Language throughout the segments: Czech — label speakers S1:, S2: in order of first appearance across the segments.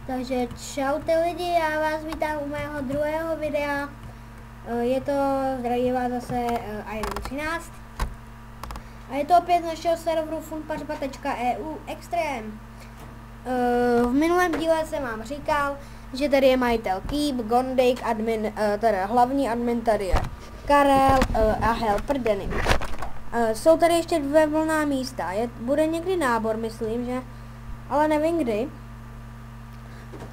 S1: Takže čaute lidi, já vás vítám u mého druhého videa. Je to, zdraví vás zase Iron 13. A je to opět z našeho serveru funpařba.eu Extreme. V minulém díle jsem vám říkal, že tady je majitel Keep, Gondik, admin, teda hlavní admin tady je Karel a helper Danny. Jsou tady ještě dvě volná místa, bude někdy nábor, myslím, že, ale nevím kdy.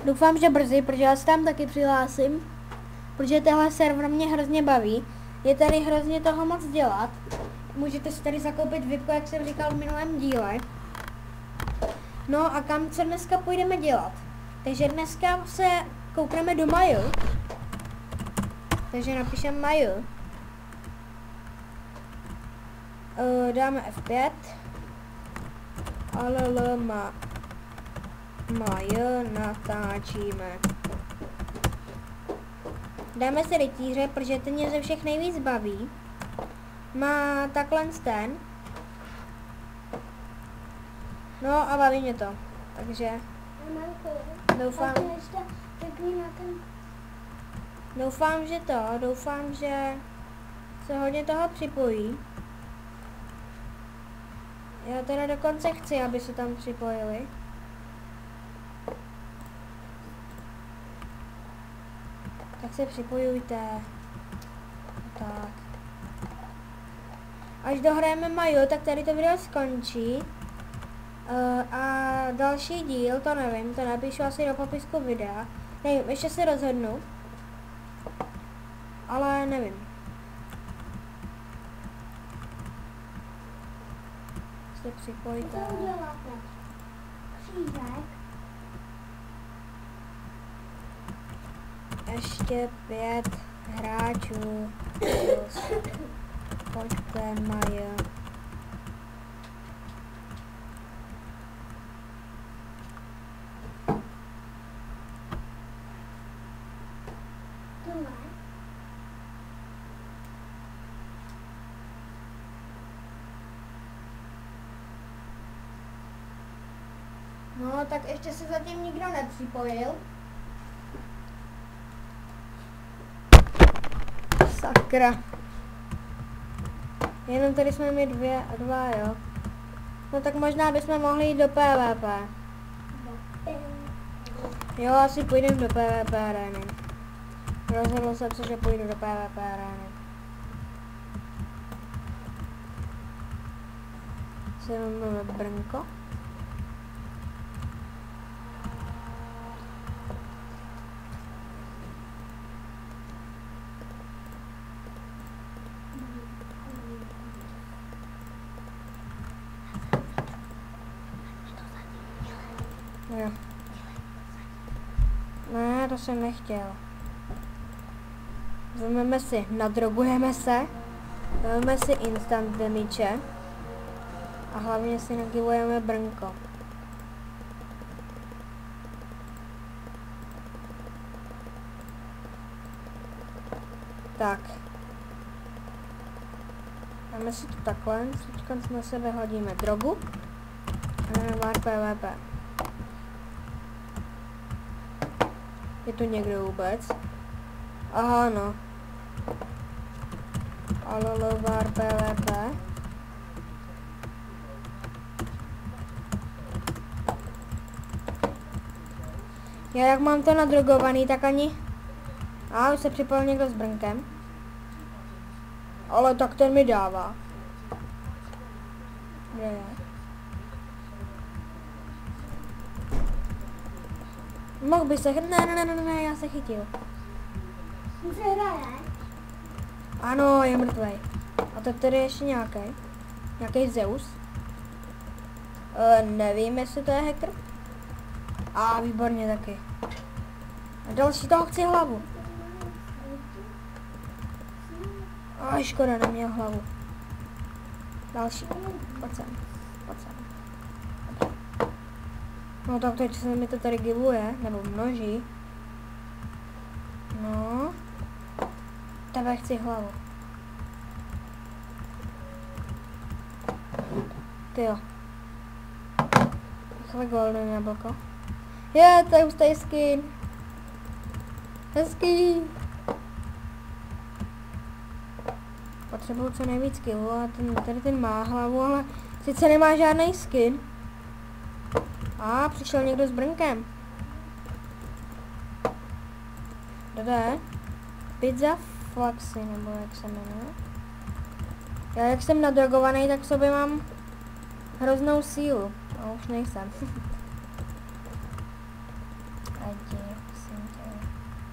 S1: Doufám, že brzy, protože já se tam taky přihlásím, protože tenhle server mě hrozně baví. Je tady hrozně toho moc dělat. Můžete si tady zakoupit VIPku, jak jsem říkal v minulém díle. No a kam se dneska půjdeme dělat? Takže dneska se koukneme do Mail. Takže napíšeme Mail. Dáme F5. Mail natáčíme. Dáme si rytíře, protože ten mě ze všech nejvíc baví. Má takhle ten. No a baví mě to. Takže doufám, že se hodně toho připojí. Já teda dokonce chci, aby se tam připojili. Tak se připojujte. Tak. Až dohrajeme Mail, tak tady to video skončí. A další díl, to nevím, to napíšu asi do popisku videa. Nevím, ještě se rozhodnu. Ale nevím. Se připojte. Ještě 5 hráčů. Pojďte, Maja. No, tak ještě se zatím nikdo nepřipojil. Sakra. Jenom tady jsme mi dva, jo. No tak možná bychom mohli jít do PvP. Jo, asi půjdeme do PvP areny. Rozhodl jsem se, že půjdu do PvP areny. Si máme brnko. Jo. Ne, to jsem nechtěl. Vezmeme si, nadrogujeme se, vezmeme si instant damage a hlavně si nagivujeme brnko. Tak. Dáme si to takhle, teďka na sebe hodíme drogu a jdeme vár PvP. Je tu někdo vůbec? Aha, no. Alolovár PvP. Já jak mám to nadrogovaný, tak ani... A už se připojil někdo s brnkem. Ale tak ten mi dává. Kde je? Mohl by se... Ne, já se chytil. Ano, je mrtvej. A tak tady je ještě nějaký. Nějaký Zeus. Nevím, jestli to je hacker. A výborně taky. A další toho chci hlavu. A škoda, neměl hlavu. Další. Pojď sem. No tak teď se mi to tady givuje, nebo množí. No. Tebe chci hlavu. Tyjo. Rychle golden jablko. Je, to je hustý skin. Hezký. Potřebuju co nejvíc killů a tady ten má hlavu, ale sice nemá žádný skin. A přišel někdo s brnkem. Kdo jde? Pizza Flaxy, nebo jak se jmenuje. Já jak jsem nadrogovaný, tak v sobě mám hroznou sílu. A už nejsem.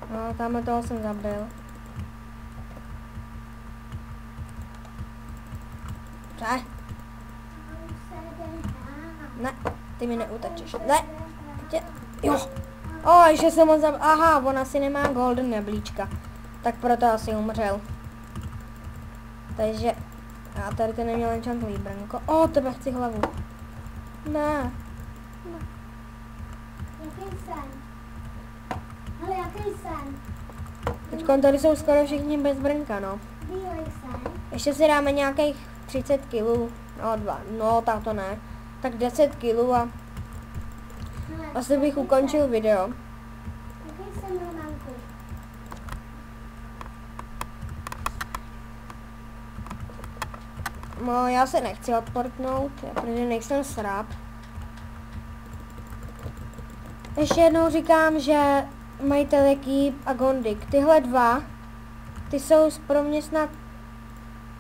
S1: No, tamhle toho jsem zabil. Ne. Ne, ty mi neutečeš. Ne. Jo. O, ještě jsem ho zabil. Aha, on asi nemá golden neblíčka. Tak proto asi umřel. Takže... Já tady ten neměl enchantový brnko. O, tebe chci hlavu. Ne.
S2: Jaký sen? Ale jaký sen?
S1: Teďkon tady jsou skoro všichni bez brnka, no.
S2: Bílej sen.
S1: Ještě si dáme nějakých 30 kilů. No, 2. No, tak to ne. Tak 10 kilů a asi bych ukončil video.
S2: Jaký sen, Románku?
S1: No, já se nechci odportnout, protože nejsem srap. Ještě jednou říkám, že majitel Keep a Gondik, tyhle dva, ty jsou pro mě snad,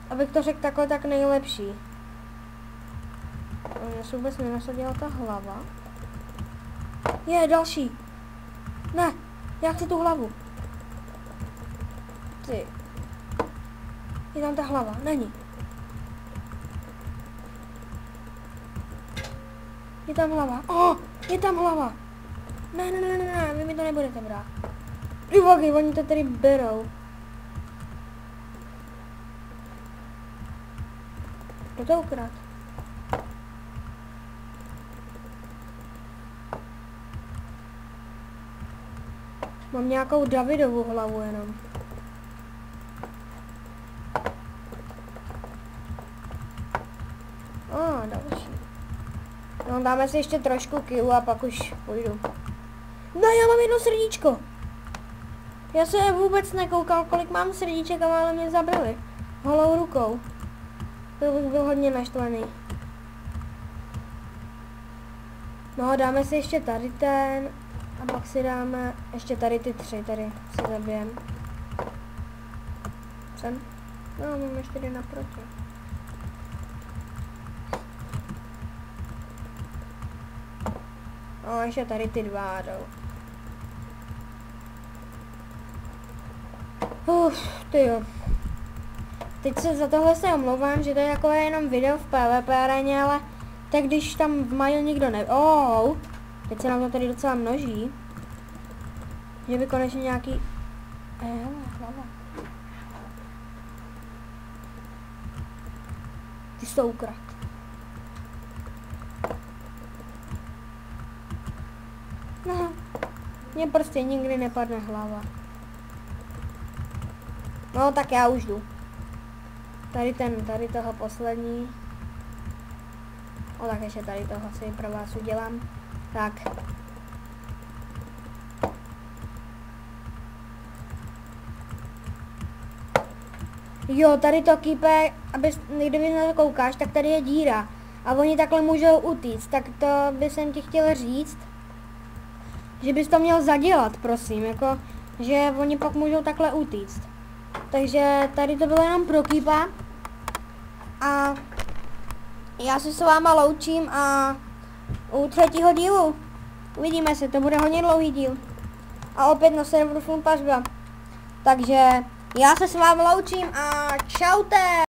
S1: abych to řekl takhle, tak nejlepší. Mně se vůbec nenasadila ta hlava. Je, další. Ne, já chci tu hlavu. Ty. Je tam ta hlava, není. Je tam hlava. Oh, je tam hlava. Ne, vy mi to nebudete brát. Divoky, oni to tady berou. Kdo to ukrát? Mám nějakou Davidovu hlavu jenom. Další. No, dáme si ještě trošku killu a pak už půjdu. No, já mám jedno srdíčko. Já se vůbec nekoukal, kolik mám srdíček, ale mě zabili. Holou rukou. To bych byl hodně naštvaný. No, dáme si ještě tady ten. A pak si dáme ještě tady ty 3, tady si zabijem. Sem? No, mám ještě 1 naproti. No, ještě tady ty 2 jdou. Tyjo. Teď se za tohle se omlouvám, že to je takové jenom video v PvP aréně, ale tak když tam v maju nikdo ne... Teď se nám to tady docela množí. Že by konečně nějaký... hlava. Ty jsi to ukradl. No, mně prostě nikdy nepadne hlava. No, tak já už jdu. Tady toho poslední. Tak ještě tady toho si pro vás udělám. Tak. Jo, tady to Keepe, kdyby na to koukáš, tak tady je díra. A oni takhle můžou utíct, tak to by jsem ti chtěl říct. Že bys to měl zadělat, prosím, jako, že oni pak můžou takhle utíct. Takže tady to bylo jenom pro Keepa. A já se s váma loučím a u 3. dílu uvidíme se, to bude hodně dlouhý díl. A opět na serveru Funpařba. Takže já se s vámi loučím a čaute!